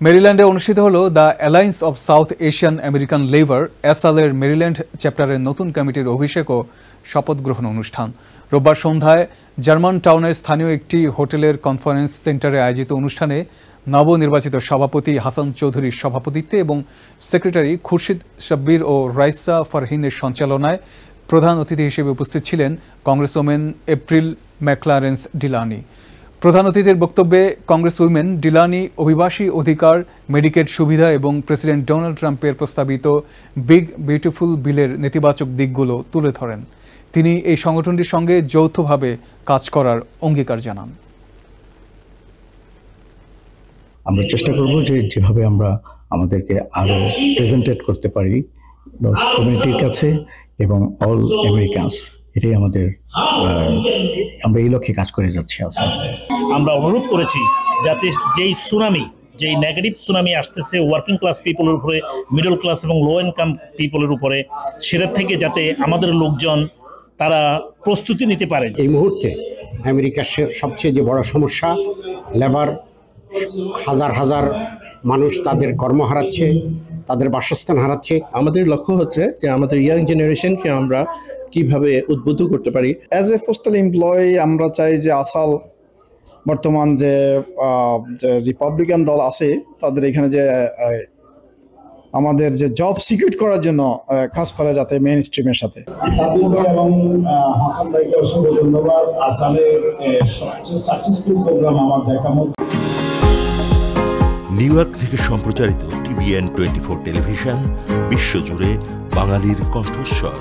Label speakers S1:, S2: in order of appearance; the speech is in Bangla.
S1: মেরিল্যান্ডে অনুষ্ঠিত হলো the alliance of south Asian American labour এর মেরিল্যান্ড চ্যাপ্টারের নতুন কমিটির অভিষেক ও শপথ গ্রহণ অনুষ্ঠান। রোববার সন্ধ্যায় জার্মান টাউনের স্থানীয় একটি হোটেলের কনফারেন্স সেন্টারে আয়োজিত অনুষ্ঠানে নবনির্বাচিত সভাপতি হাসান চৌধুরীর সভাপতিত্বে এবং সেক্রেটারি খুরশিদ শব্বির ও রাইসা ফারহিনের সঞ্চালনায় প্রধান অতিথি হিসেবে উপস্থিত ছিলেন কংগ্রেসওম্যান এপ্রিল ম্যাকলারেন্স ডিলানি। প্রধান অতিথির বক্তব্যে কংগ্রেস উইমেন ডিলানি অভিবাসী অধিকার, মেডিকেড সুবিধা এবং প্রেসিডেন্ট ডোনাল্ড ট্রাম্পের প্রস্তাবিত বিগ বিউটিফুল বিলের নেতিবাচক দিকগুলো তুলে ধরেন। তিনি এই সংগঠনটির সঙ্গে যৌথভাবে কাজ করার অঙ্গীকার জানান।
S2: আমরা চেষ্টা করব যে যেভাবে আমরা আমাদেরকে আরো প্রেজেন্টেট করতে পারি কমিউনিটির কাছে এবং অল আমেরিকানস, এটাই আমাদের, আমরা এই লক্ষ্যে কাজ করে যাচ্ছি।
S3: আমরা অনুরোধ করেছি যাতে যেই সুনামি, যেই নেগেটিভ সুনামি আসতেছে ওয়ার্কিং ক্লাস পিপলের উপরে, মিডল ক্লাস এবং লো ইনকাম পিপলের উপরে, সেটা থেকে যাতে আমাদের লোকজন তারা প্রস্তুতি নিতে পারে।
S4: এই মুহূর্তে আমেরিকার সবচেয়ে যে বড় সমস্যা, লেবার, হাজার হাজার মানুষ তাদের কর্ম হারাচ্ছে, তাদের বাসস্থান হারাচ্ছে।
S5: আমাদের লক্ষ্য হচ্ছে যে আমাদের ইয়াং জেনারেশনকে আমরা কিভাবে উদ্বুদ্ধ করতে পারি।
S6: অ্যাজ এ পোস্টাল এমপ্লয়ি আমরা চাই যে আসাল বর্তমান যে রিপাবলিকান দল আছে তাদের এখানে যে আমাদের যে জব সিকিউর করার জন্য কাজ করা যাতে মেইন স্ট্রিমের সাথে।
S7: এবং হাসান ভাইকে অসংখ্য ধন্যবাদ। আসামের সবচেয়ে সাকসেসফুল প্রোগ্রাম আমার দেখা মতো।
S8: নিউ ইয়র্ক থেকে সম্প্রচারিত TVN 24 টেলিভিশন বিশ্বজুড়ে বাঙালির কণ্ঠস্বর।